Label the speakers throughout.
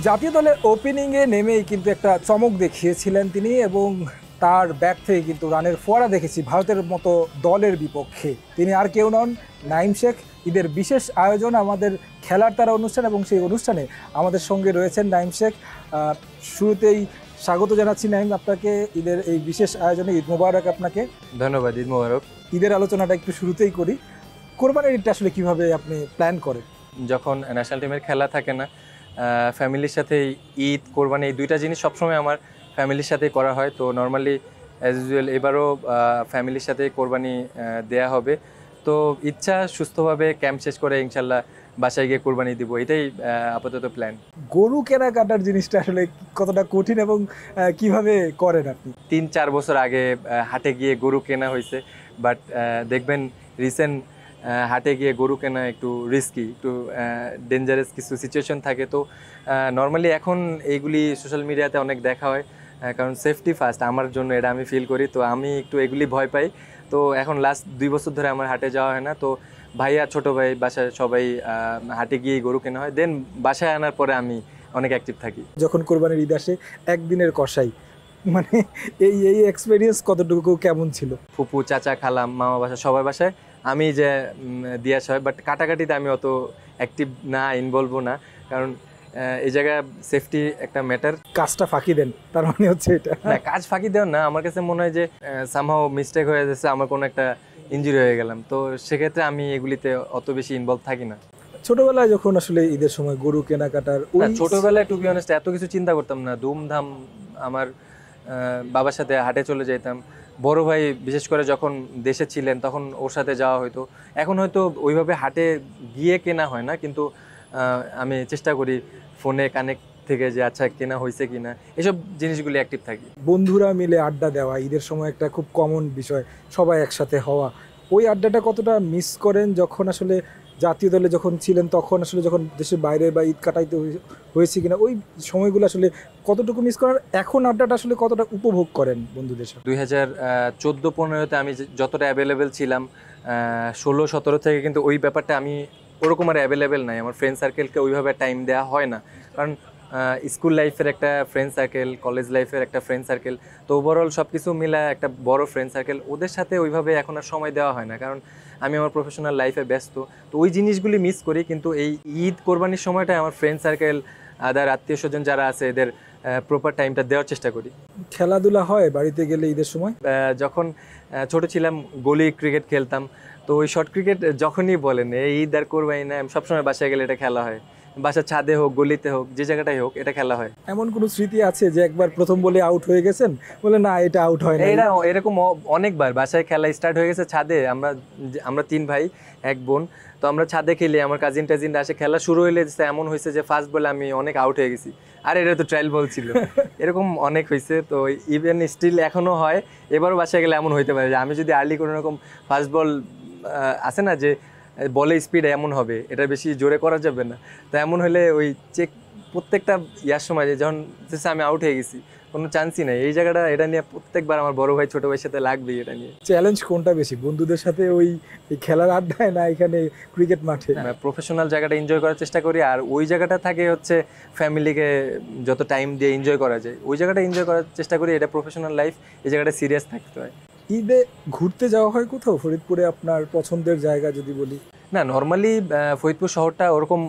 Speaker 1: জাতীয় দলের ওপেনিংয়ে নেমেই কিন্তু একটা চমক দেখিয়েছিলেন তিনি এবং তার ব্যাট থেকে কিন্তু রানের ফোয়ারা দেখেছি ভারতের মতো দলের বিপক্ষে। তিনি আর কেউ নন, নাঈম শেখ। ঈদের বিশেষ আয়োজন আমাদের খেলার তারা অনুষ্ঠান এবং সেই অনুষ্ঠানে আমাদের সঙ্গে রয়েছেন নাঈম শেখ। শুরুতেই স্বাগত জানাচ্ছি নাঈম আপনাকে ঈদের এই বিশেষ আয়োজনে। ঈদ মোবারক আপনাকে।
Speaker 2: ধন্যবাদ, ঈদ মোবারক।
Speaker 1: ঈদের আলোচনাটা একটু শুরুতেই করি। কোরবানির ঈদটা আসলে কিভাবে আপনি প্ল্যান করেন?
Speaker 2: যখন ন্যাশনাল টিমের খেলা থাকে না, ফ্যামিলির সাথে ঈদ কোরবানি এই দুইটা জিনিস সবসময় আমার ফ্যামিলির সাথেই করা হয়। তো নর্মালি অ্যাজ ইউজুয়াল এবারও ফ্যামিলির সাথে কোরবানি দেয়া হবে। তো ইচ্ছা সুস্থভাবে ক্যাম্প শেষ করে ইনশাল্লাহ বাসায় গিয়ে কোরবানি দিব, এটাই আপাতত প্ল্যান।
Speaker 1: গরু কেনাকাটার জিনিসটা আসলে কতটা কঠিন এবং কিভাবে করেন আপনি?
Speaker 2: 3-4 বছর আগে হাটে গিয়ে গরু কেনা হয়েছে, বাট দেখবেন রিসেন্ট হাটে গিয়ে গরু কেনা একটু রিস্কি, একটু ডেঞ্জারাস কিছু সিচুয়েশন থাকে। তো নর্মালি এখন এইগুলি সোশ্যাল মিডিয়াতে অনেক দেখা হয়, কারণ সেফটি ফার্স্ট আমার জন্য, এটা আমি ফিল করি। তো আমি একটু এগুলি ভয় পাই। তো এখন লাস্ট 2 বছর ধরে আমার হাটে যাওয়া হয় না। তো ভাইয়া, ছোটো ভাই, বাসায় সবাই হাটে গিয়েই গরু কেনা হয়, দেন বাসায় আনার পরে আমি অনেক অ্যাক্টিভ থাকি।
Speaker 1: যখন কোরবানির ঈদ আসে একদিনের কষাই, মানে এই এক্সপিরিয়েন্স কতটুকু কেমন ছিল?
Speaker 2: ফুপু, চাচা, খালাম, মামা বাসায় সবার বাসায় আমি যে দিয়ে আসা হয়, বাট কাটাকাটিতে আমি অত অ্যাক্টিভ না, ইনভলভও না, কারণ এই জায়গায় সেফটি একটা ম্যাটার।
Speaker 1: কাজটা ফাঁকি দেন তার মানে হচ্ছে এটা?
Speaker 2: না, কাজ ফাঁকি দেওয়া না, আমার কাছে মনে হয় যে সামহাও মিস্টেক হয়ে যাচ্ছে, আমার কোনো একটা ইনজুরি হয়ে গেলাম, তো সেক্ষেত্রে আমি এগুলিতে অত বেশি ইনভলভ থাকি না।
Speaker 1: ছোটবেলায় যখন আসলে ঈদের সময় গরু কেনাকাটার,
Speaker 2: ছোটবেলায় টু বি অনেস্ট এত কিছু চিন্তা করতাম না, ধুমধাম আমার বাবার সাথে হাটে চলে যেতাম। বড় ভাই বিশেষ করে যখন দেশে ছিলেন তখন ওর সাথে যাওয়া হতো। এখন হয়তো ওইভাবে হাটে গিয়ে কেনা হয় না, কিন্তু আমি চেষ্টা করি ফোনে কানেক্ট থেকে যে আচ্ছা কেনা হয়েছে কিনা, এসব জিনিসগুলি অ্যাক্টিভ থাকি।
Speaker 1: বন্ধুরা মিলে আড্ডা দেওয়া ঈদের সময় একটা খুব কমন বিষয়, সবাই একসাথে হওয়া। ওই আড্ডাটা কতটা মিস করেন যখন আসলে জাতীয় দলে যখন ছিলেন, তখন আসলে যখন দেশের বাইরে বা ঈদ কাটাইতে হয়েছে কিনা, ওই সময়গুলো আসলে কতটুকু মিস করেন? এখন আড্ডাটা আসলে কতটা উপভোগ করেন বন্ধুদের সাথে?
Speaker 2: 2014-15-তে আমি যতটা অ্যাভেলেবেল ছিলাম, 16-17 থেকে কিন্তু ওই ব্যাপারটা আমি ওরকম আর অ্যাভেলেবেল নাই। আমার ফ্রেন্ড সার্কেলকে ওইভাবে টাইম দেওয়া হয় না, কারণ স্কুল লাইফের একটা ফ্রেন্ড সার্কেল, কলেজ লাইফের একটা ফ্রেন্ড সার্কেল, তো ওভারঅল সব কিছু মিলে একটা বড় ফ্রেন্ড সার্কেল, ওদের সাথে ওইভাবে এখন আর সময় দেওয়া হয় না, কারণ আমি আমার প্রফেশনাল লাইফে ব্যস্ত। তো ওই জিনিসগুলি মিস করি, কিন্তু এই ঈদ কোরবানির সময়টায় আমার ফ্রেন্ড সার্কেল, আদার আত্মীয় স্বজন যারা আছে এদের প্রপার টাইমটা দেওয়ার চেষ্টা করি।
Speaker 1: খেলাধুলা হয় বাড়িতে গেলে ঈদের সময়?
Speaker 2: যখন ছোট ছিলাম গলি ক্রিকেট খেলতাম, তো ওই শর্ট ক্রিকেট যখনই বলেন এই ঈদ আর কোরবানি না, সবসময় বাসায় গেলে এটা খেলা হয়, বাসার ছাদে হোক, গলিতে হোক, যে জায়গাটাই হোক, এটা খেলা হয়।
Speaker 1: এমন কোনো স্মৃতি আছে যে একবার প্রথম বলে আউট হয়ে গেছেন, বলে না এটা আউট হয় না?
Speaker 2: এরকম অনেকবার বাসায় খেলা স্টার্ট হয়ে গেছে ছাদে। আমরা 3 ভাই 1 বোন, তো আমরা ছাদে খেলি, আমার কাজিন টাজিনরা আসে, খেলা শুরু হইলে এমন হয়েছে যে ফার্স্ট বলে আমি অনেক আউট হয়ে গেছি, আর এটা তো ট্রায়াল বল ছিল। এরকম অনেক হয়েছে। তো ইভেন স্টিল এখনও হয়, এবারও বাসায় গেলে এমন হইতে পারে যে আমি যদি আর্লি কোনো রকম ফার্স্ট বল আসে না যে বলে স্পিড এমন হবে, এটা বেশি জোরে করা যাবে না, তো এমন হলে ওই চেক প্রত্যেকটা ইয়ার সময় যে যখন আমি আউট হয়ে গেছি, কোনো চান্সই নেই। এই জায়গাটা এটা নিয়ে প্রত্যেকবার আমার বড় ভাই ছোট ভাইয়ের সাথে লাগবেই। এটা নিয়ে
Speaker 1: চ্যালেঞ্জ কোনটা বেশি, বন্ধুদের সাথে ওই খেলার আড্ডায় না এখানে ক্রিকেট মাঠে?
Speaker 2: প্রফেশনাল জায়গাটা এনজয় করার চেষ্টা করি, আর ওই জায়গাটা থাকে হচ্ছে ফ্যামিলিকে যত টাইম দিয়ে এনজয় করা যায় ওই জায়গাটা এনজয় করার চেষ্টা করি। এটা প্রফেশনাল লাইফ, এই জায়গাটা সিরিয়াস থাকতে হয়।
Speaker 1: ঈদে ঘুরতে যাওয়া হয় কোথাও ফরিদপুরে? আপনার পছন্দের জায়গা যদি বলি।
Speaker 2: না, নর্মালি ফরিদপুর শহরটা ওরকম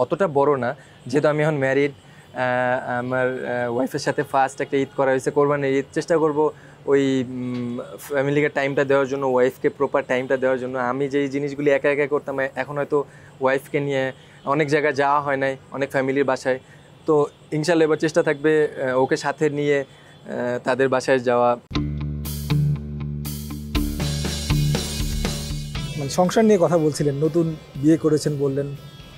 Speaker 2: অতটা বড় না, যেহেতু আমি এখন ম্যারিড। আমার ওয়াইফের সাথে ফার্স্ট একটা ঈদ করা হয়েছে, কোরবানির ঈদ। চেষ্টা করব ওই ফ্যামিলিকে টাইমটা দেওয়ার জন্য, ওয়াইফকে প্রপার টাইমটা দেওয়ার জন্য। আমি যেই জিনিসগুলি একা একা করতাম, এখন হয়তো ওয়াইফকে নিয়ে অনেক জায়গায় যাওয়া হয় নাই, অনেক ফ্যামিলির বাসায়। তো ইনশাল্লাহ এবার চেষ্টা থাকবে ওকে সাথে নিয়ে তাদের বাসায় যাওয়া।
Speaker 1: মানে সংসার নিয়ে কথা বলছিলেন, নতুন বিয়ে করেছেন বললেন,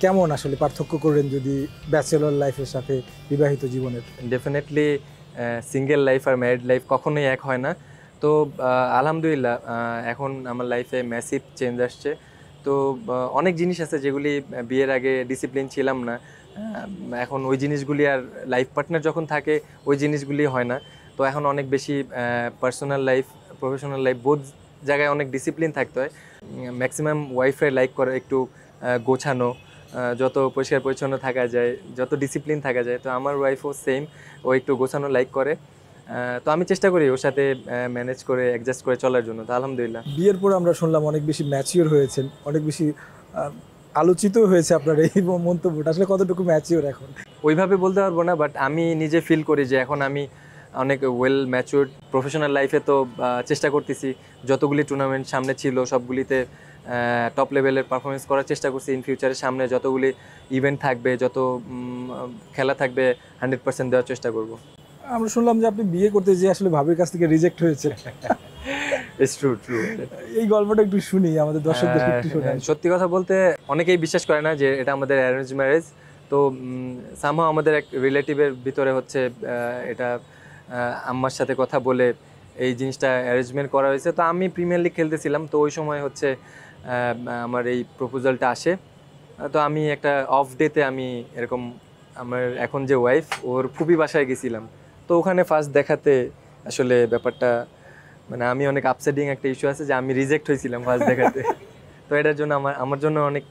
Speaker 1: কেমন আসলে পার্থক্য করলেন যদি ব্যাচেলর লাইফের সাথে বিবাহিত জীবনের?
Speaker 2: ডেফিনেটলি সিঙ্গেল লাইফ আর ম্যারিড লাইফ কখনোই এক হয় না। তো আলহামদুলিল্লাহ এখন আমার লাইফে ম্যাসিভ চেঞ্জ আসছে। তো অনেক জিনিস আছে যেগুলি বিয়ের আগে ডিসিপ্লিন ছিলাম না, এখন ওই জিনিসগুলি আর লাইফ পার্টনার যখন থাকে ওই জিনিসগুলি হয় না। তো এখন অনেক বেশি পার্সোনাল লাইফ, প্রফেশনাল লাইফ, বোধ জায়গায় অনেক ডিসিপ্লিন থাকতে হয়। ম্যাক্সিমাম ওয়াইফাই লাইক করে একটু গোছানো, যত পরিষ্কার পরিচ্ছন্ন থাকা যায়, যত ডিসিপ্লিন থাকা যায়। তো আমার ওয়াইফও সেম, ও একটু গোছানো লাইক করে। তো আমি চেষ্টা করি ওর সাথে ম্যানেজ করে অ্যাডজাস্ট করে চলার জন্য। তো আলহামদুলিল্লাহ।
Speaker 1: বিয়ের পর আমরা শুনলাম অনেক বেশি ম্যাচিওর হয়েছেন, অনেক বেশি আলোচিত হয়েছে আপনার এই মন্তব্যটা, আসলে কতটুকু ম্যাচিওর এখন?
Speaker 2: ওইভাবে বলতে পারবো না, বাট আমি নিজে ফিল করি যে এখন আমি অনেক ওয়েল ম্যাচিউরড। প্রফেশনাল লাইফে তো চেষ্টা করতেছি, যতগুলি টুর্নামেন্ট সামনে ছিল সবগুলিতে টপ লেভেলের পারফরমেন্স করার চেষ্টা করছি। ইন ফিউচারের সামনে যতগুলি ইভেন্ট থাকবে, যত খেলা থাকবে, 100% দেওয়ার চেষ্টা করব।
Speaker 1: আমরা শুনলাম যে আপনি বিয়ে করতে যেয়ে আসলে ভাবির কাছ থেকে রিজেক্ট হয়েছে।
Speaker 2: It's true true.
Speaker 1: এই গল্পটা একটু শুনি, আমাদের দর্শকদের একটু শোনান।
Speaker 2: সত্যি কথা বলতে অনেকেই বিশ্বাস করে না যে এটা আমাদের অ্যারেঞ্জ ম্যারেজ। তো সামহাও আমাদের এক রিলেটিভের ভিতরে হচ্ছে এটা আম্মার সাথে কথা বলে এই জিনিসটা অ্যারেঞ্জমেন্ট করা হয়েছে। তো আমি প্রিমিয়ার লিগ খেলতেছিলাম, তো ওই সময় হচ্ছে আমার এই প্রপোজালটা আসে। তো আমি একটা অফ ডেতে আমি এরকম আমার এখন যে ওয়াইফ ওর ফুপি বাসায় গেছিলাম। তো ওখানে ফার্স্ট দেখাতে আসলে ব্যাপারটা মানে আমি অনেক আপসেটিং একটা ইস্যু আছে যে আমি রিজেক্ট হয়েছিলাম ফার্স্ট দেখাতে। তো এটার জন্য আমার জন্য অনেক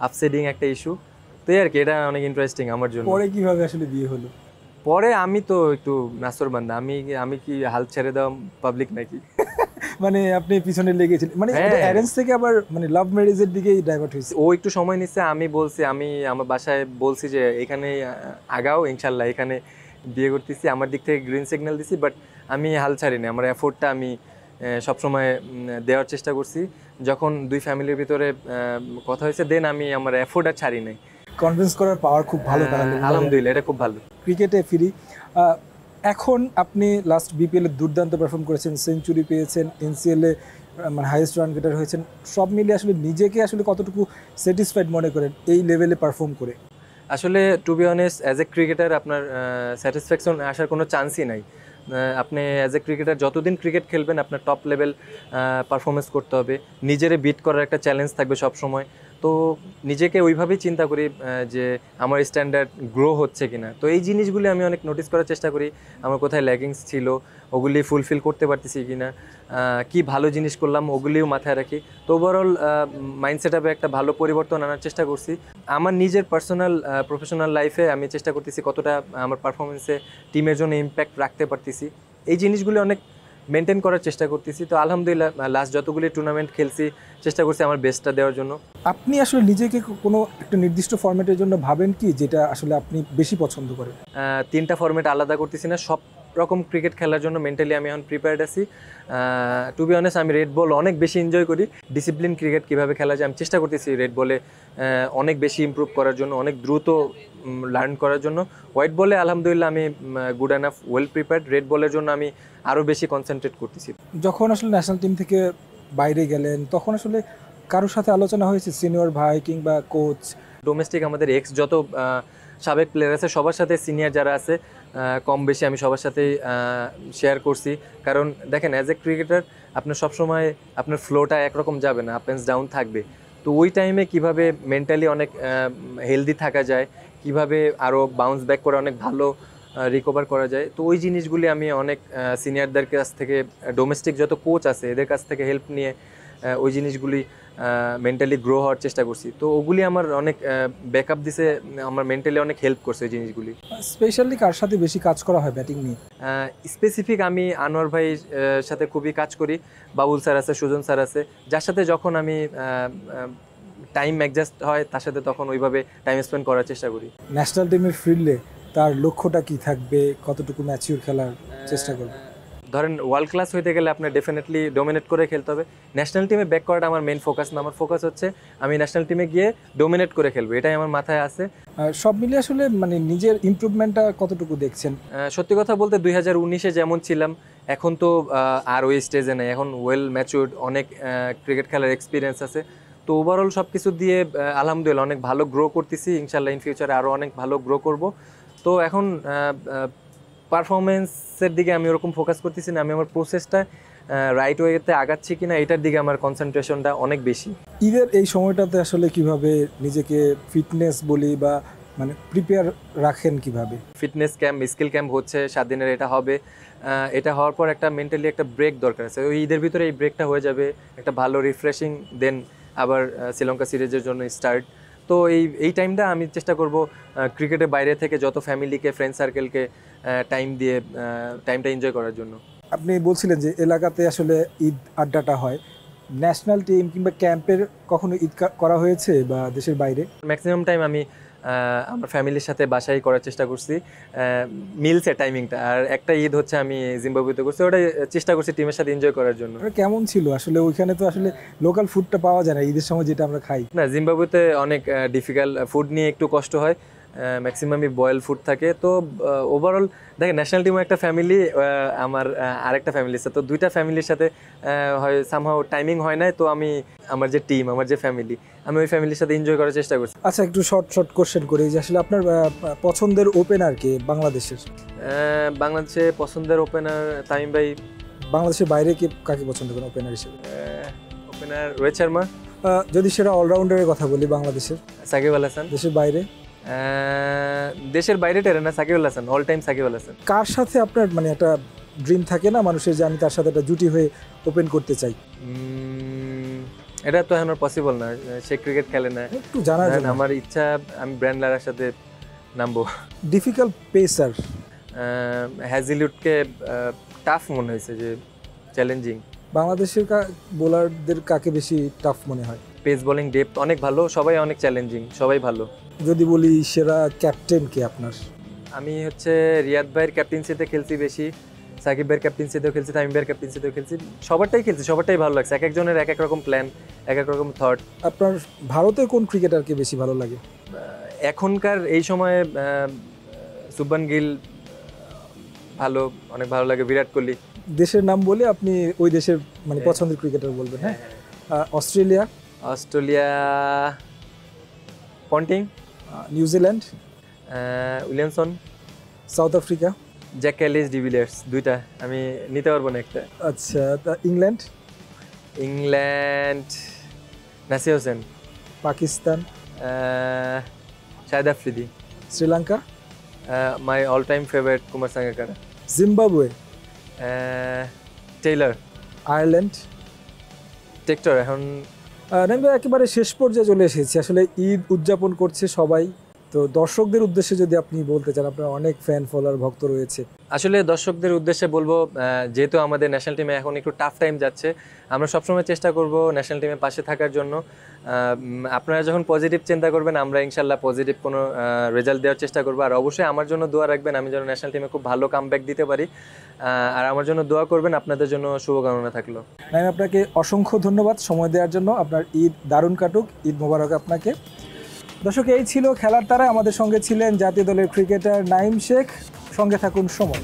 Speaker 2: আপসেটিং একটা ইস্যু। তো এই আর কি, এটা অনেক ইন্টারেস্টিং আমার জন্য।
Speaker 1: পরে কিভাবে আসলে বিয়ে হলো?
Speaker 2: পরে আমি তো একটু নাসরবান্দা, আমি কি হাল ছেড়ে দেওয়া পাবলিক নাকি?
Speaker 1: মানে আপনি পিছনে লেগেছিলেন, মানে
Speaker 2: হ্যাঁ।
Speaker 1: অ্যারেঞ্জ থেকে আবার মানে লাভ ম্যারেজের দিকেই ডাইভার্ট হয়েছে?
Speaker 2: ও একটু সময় নিচ্ছে, আমি বলছি, আমি আমার বাসায় বলছি যে এখানে আগাও, ইনশাল্লাহ এখানে বিয়ে করতেছি, আমার দিক থেকে গ্রিন সিগন্যাল দিছি। বাট আমি হাল ছাড়িনি, আমার এফোর্টটা আমি সবসময় দেওয়ার চেষ্টা করছি। যখন দুই ফ্যামিলির ভিতরে কথা হয়েছে, দেন আমি আমার এফোর্ট আর ছাড়ি নাই।
Speaker 1: কনভিন্স করার পাওয়ার খুব ভালো তাহলে।
Speaker 2: আলহামদুলিল্লাহ, এটা খুব ভালো।
Speaker 1: ক্রিকেটে ফিরি। এখন আপনি লাস্ট বিপিএল এ দুর্দান্ত পারফর্ম করেছেন, সেঞ্চুরি পেয়েছেন, এনসিএল এ মানে হাইয়েস্ট রান গেটার হয়েছেন। সব মিলিয়ে আসলে নিজেকে আসলে কতটুকু স্যাটিসফাইড মনে করেন এই লেভেলে পারফর্ম করে?
Speaker 2: আসলে to be honest, as a cricketer আপনার স্যাটিসফ্যাকশন আসার কোনো চান্সই নাই। আপনি অ্যাজ এ ক্রিকেটার যতদিন ক্রিকেট খেলবেন আপনার টপ লেভেল পারফরমেন্স করতে হবে, নিজেরে বিট করার একটা চ্যালেঞ্জ থাকবে সব সময়। তো নিজেকে ওইভাবেই চিন্তা করি যে আমার স্ট্যান্ডার্ড গ্রো হচ্ছে কিনা। তো এই জিনিসগুলি আমি অনেক নোটিস করার চেষ্টা করি, আমার কোথায় ল্যাগিংস ছিল ওগুলি ফুলফিল করতে পারতেছি কিনা, কি ভালো জিনিস করলাম ওগুলিও মাথায় রাখি। তো ওভারঅল মাইন্ডসেট আপে একটা ভালো পরিবর্তন আনার চেষ্টা করছি। আমার নিজের পার্সোনাল প্রফেশনাল লাইফে আমি চেষ্টা করতেছি কতটা আমার পারফরমেন্সে টিমের জন্য ইম্প্যাক্ট রাখতে পারতেছি, এই জিনিসগুলি অনেক মেনটেন করার চেষ্টা করতেছি। তো আলহামদুলিল্লাহ লাস্ট যতগুলি টুর্নামেন্ট খেলছি চেষ্টা করছি আমার বেস্টটা দেওয়ার জন্য।
Speaker 1: আপনি আসলে নিজেকে কোনো একটা নির্দিষ্ট ফরম্যাটের জন্য ভাবেন কি, যেটা আসলে আপনি বেশি পছন্দ করেন?
Speaker 2: 3টা ফরম্যাট আলাদা করতেছি না, সব রকম ক্রিকেট খেলার জন্য মেন্টালি আমি এখন প্রিপেয়ার্ড আছি। টু বি অনেস্ট, আমি রেড বল অনেক বেশি এনজয় করি। ডিসিপ্লিন ক্রিকেট কীভাবে খেলা যায় আমি চেষ্টা করতেছি রেড বলে অনেক বেশি ইমপ্রুভ করার জন্য, অনেক দ্রুত লার্ন করার জন্য। হোয়াইট বলে আলহামদুলিল্লাহ আমি good enough, well prepared. Red বলের জন্য আমি আরও বেশি কনসেন্ট্রেট করতেছি।
Speaker 1: যখন আসলে ন্যাশনাল টিম থেকে বাইরে গেলেন তখন আসলে কারোর সাথে আলোচনা হয়েছে, সিনিয়র ভাই কিংবা কোচ?
Speaker 2: ডোমেস্টিক আমাদের এক্স যত সাবেক প্লেয়ার আছে সবার সাথে, সিনিয়র যারা আছে কম বেশি আমি সবার সাথেই শেয়ার করছি। কারণ দেখেন অ্যাজ এ ক্রিকেটার আপনার সবসময় আপনার ফ্লোটা একরকম যাবে না, আপ অ্যান্ড ডাউন থাকবে। তো ওই টাইমে কিভাবে মেন্টালি অনেক হেলদি থাকা যায়, কিভাবে আরও বাউন্স ব্যাক করে অনেক ভালো রিকভার করা যায়, তো ওই জিনিসগুলি আমি অনেক সিনিয়রদের কাছ থেকে, ডোমেস্টিক যত কোচ আছে এদের কাছ থেকে হেল্প নিয়ে ওই জিনিসগুলি মেন্টালি গ্রো হওয়ার চেষ্টা করছি। তো ওগুলি আমার অনেক ব্যাকআপ দিছে, আমার মেন্টালি অনেক হেল্প করছে ওই জিনিসগুলি।
Speaker 1: স্পেশালি কার সাথে বেশি কাজ করা হয় ব্যাটিং নিয়ে?
Speaker 2: স্পেসিফিক আমি আনোয়ার ভাইয়ের সাথে খুবই কাজ করি, বাবুল স্যার আছে, সুজন স্যার আছে, যার সাথে যখন আমি টাইম অ্যাডজাস্ট হয় তার সাথে তখন ওইভাবে টাইম স্পেন্ড করার চেষ্টা করি।
Speaker 1: ন্যাশনাল টিমের ফিল্ডে তার লক্ষ্যটা কি থাকবে, কতটুকু ম্যাচিউর খেলার চেষ্টা করবে?
Speaker 2: ধরেন ওয়ার্ল্ড ক্লাস হইতে গেলে আপনার ডেফিনেটলি ডোমিনেট করে খেলতে হবে। ন্যাশনাল টিমে ব্যাক করাটা আমার মেন ফোকাস না, আমার ফোকাস হচ্ছে আমি ন্যাশনাল টিমে গিয়ে ডোমিনেট করে খেলবো, এটাই আমার মাথায় আছে।
Speaker 1: সব মিলিয়ে আসলে মানে নিজের ইমপ্রুভমেন্টটা কতটুকু দেখছেন?
Speaker 2: সত্যি কথা বলতে 2019-এ যেমন ছিলাম এখন তো আর ওই স্টেজে নেই, এখন ওয়েল ম্যাচিউরড, অনেক ক্রিকেট খেলার এক্সপিরিয়েন্স আছে। তো ওভারঅল সব কিছু দিয়ে আলহামদুলিল্লাহ অনেক ভালো গ্রো করতেছি, ইনশাল্লাহ ইন ফিউচারে আরও অনেক ভালো গ্রো করব। তো এখন পারফরমেন্সের দিকে আমি ওরকম ফোকাস করতেছি না, আমি আমার প্রসেসটা রাইট ওয়েতে আগাচ্ছি কিনা এটার দিকে আমার কনসেন্ট্রেশনটা অনেক বেশি।
Speaker 1: ঈদের এই সময়টাতে আসলে কিভাবে নিজেকে ফিটনেস বলি বা মানে প্রিপেয়ার রাখেন কিভাবে?
Speaker 2: ফিটনেস ক্যাম্প, স্কিল ক্যাম্প হচ্ছে 7 দিনের, এটা হবে। এটা হওয়ার পর একটা মেন্টালি একটা ব্রেক দরকার আছে, ওই ঈদের ভিতরে এই ব্রেকটা হয়ে যাবে, একটা ভালো রিফ্রেশিং, দেন আবার শ্রীলঙ্কা সিরিজের জন্য স্টার্ট। তো তো এই টাইমটা আমি চেষ্টা করব ক্রিকেটের বাইরে থেকে যত ফ্যামিলিকে ফ্রেন্ড সার্কেলকে টাইম দিয়ে টাইমটা এনজয় করার জন্য।
Speaker 1: আপনি বলছিলেন যে এলাকাতে আসলে ঈদ আড্ডাটা হয়, ন্যাশনাল টিম কিংবা ক্যাম্পের কখনো ঈদ করা হয়েছে বা দেশের বাইরে?
Speaker 2: ম্যাক্সিমাম টাইম আমি আমার ফ্যামিলির সাথে বাসায় করার চেষ্টা করছি, মিলসে টাইমিংটা। আর একটা ঈদ হচ্ছে আমি জিম্বাবুয়েতে করছি, ওটা চেষ্টা করছি টিমের সাথে এনজয় করার জন্য।
Speaker 1: ওটা কেমন ছিল আসলে? ওইখানে তো আসলে লোকাল ফুডটা পাওয়া যায় না ঈদের সময় যেটা আমরা খাই।
Speaker 2: না, জিম্বাবুয়েতে অনেক ডিফিকাল্ট, ফুড নিয়ে একটু কষ্ট হয়, ম্যাক্সিমামই বয়েল ফুড থাকে। তো ওভারঅল দেখেন ন্যাশনাল টিমও একটা ফ্যামিলি, আমার আরেকটা ফ্যামিলি আছে, তো দুইটা ফ্যামিলির সাথে হয় সামহাও টাইমিং হয় না। তো আমি আমার যে টিম, আমার যে ফ্যামিলি, আমি ওই ফ্যামিলির সাথে এনজয় করার চেষ্টা করছি।
Speaker 1: আচ্ছা, একটু শর্ট কোশ্চেন করি যে আসলে আপনার পছন্দের ওপেনার কে বাংলাদেশের?
Speaker 2: বাংলাদেশে পছন্দের ওপেনার তামিম ভাই।
Speaker 1: বাংলাদেশের বাইরে কে কাকে পছন্দ করেন ওপেনার হিসেবে?
Speaker 2: ওপেনার রোহিত শর্মা।
Speaker 1: যদি সেটা অলরাউন্ডারের কথা বলি বাংলাদেশের?
Speaker 2: সাকিব আল হাসান।
Speaker 1: দেশের বাইরে?
Speaker 2: দেশের বাইরে টেরে না, সাকিব আল হাসান, অল টাইম সাকিব আল হাসান।
Speaker 1: কার সাথে আপনার মানে একটা ড্রিম থাকে না মানুষের যে আমি তার সাথে একটা জুটি হয়ে ওপেন করতে চাই?
Speaker 2: এটা তো এখন পসিবল না, সে ক্রিকেট খেলে না।
Speaker 1: একটু জানার জন্য
Speaker 2: আমার ইচ্ছা আমি ব্র্যান্ড লারার সাথে নামবো।
Speaker 1: Difficult pacer?
Speaker 2: হ্যাজিলউডকে টাফ মনে হয়েছে, যে চ্যালেঞ্জিং।
Speaker 1: বাংলাদেশের বোলারদের কাকে বেশি টাফ মনে হয়?
Speaker 2: পেস বোলিং ডেপথ অনেক ভালো, সবাই অনেক চ্যালেঞ্জিং, সবাই ভালো।
Speaker 1: যদি বলি সেরা ক্যাপ্টেন কে আপনার?
Speaker 2: আমি হচ্ছে রিয়াদ ভাইয়ের ক্যাপ্টেন্সিতে খেলছি বেশি, সাকিব ভাইয়ের ক্যাপ্টেন্সিতেও খেলছি, তামিম ভাইয়ের ক্যাপ্টেন্সিতেও খেলছি, সবারটাই খেলছি, সবারটাই ভালো লাগছে। এক একজনের এক এক রকম প্ল্যান, এক এক রকম থট।
Speaker 1: আপনার ভারতের কোন ক্রিকেটারকে বেশি ভালো লাগে
Speaker 2: এখনকার এই সময়ে? শুভমান গিল ভালো, অনেক ভালো লাগে। বিরাট কোহলি।
Speaker 1: দেশের নাম বলে আপনি ওই দেশের মানে পছন্দের ক্রিকেটার বলবেন? হ্যাঁ। Australia?
Speaker 2: Australia Ponting.
Speaker 1: New Zealand?
Speaker 2: Williamson.
Speaker 1: South Africa?
Speaker 2: Jack Kallis, de Villiers. দুইটা আমি নিতে পারবো না একটা।
Speaker 1: আচ্ছা, England?
Speaker 2: England Nasir Hossain.
Speaker 1: Pakistan?
Speaker 2: Shahid Afridi.
Speaker 1: Sri Lanka?
Speaker 2: My all time favourite Kumar Sangakkara.
Speaker 1: Zimbabwe?
Speaker 2: Taylor.
Speaker 1: Ireland?
Speaker 2: Tector. এখন
Speaker 1: নাইম ভাই, একেবারে শেষ পর্যায়ে চলে এসেছি। আসলে ঈদ উদযাপন করছে সবাই, তো দর্শকদের উদ্দেশ্যে যদি আপনি বলতে চান, আপনার অনেক ফ্যান ফলোয়ার ভক্ত রয়েছে।
Speaker 2: আসলে দর্শকদের উদ্দেশ্যে বলবো, যেহেতু আমাদের ন্যাশনাল টিমে এখন একটু টাফ টাইম যাচ্ছে, আমরা সবসময় চেষ্টা করব ন্যাশনাল টিমের পাশে থাকার জন্য। আপনারা যখন পজিটিভ চিন্তা করবেন, আমরা ইনশাল্লাহ পজিটিভ কোনো রেজাল্ট দেওয়ার চেষ্টা করবো। আর অবশ্যই আমার জন্য দোয়া রাখবেন, আমি যেন ন্যাশনাল টিমে খুব ভালো কামব্যাক দিতে পারি। আর আমার জন্য দোয়া করবেন, আপনাদের জন্য শুভকামনা থাকলো।
Speaker 1: নাইম, আপনাকে অসংখ্য ধন্যবাদ সময় দেওয়ার জন্য। আপনার ঈদ দারুণ কাটুক, ঈদ মোবারক আপনাকে। দর্শক, এই ছিল খেলার তারা। আমাদের সঙ্গে ছিলেন জাতীয় দলের ক্রিকেটার নাঈম শেখ। সঙ্গে থাকুন সময়।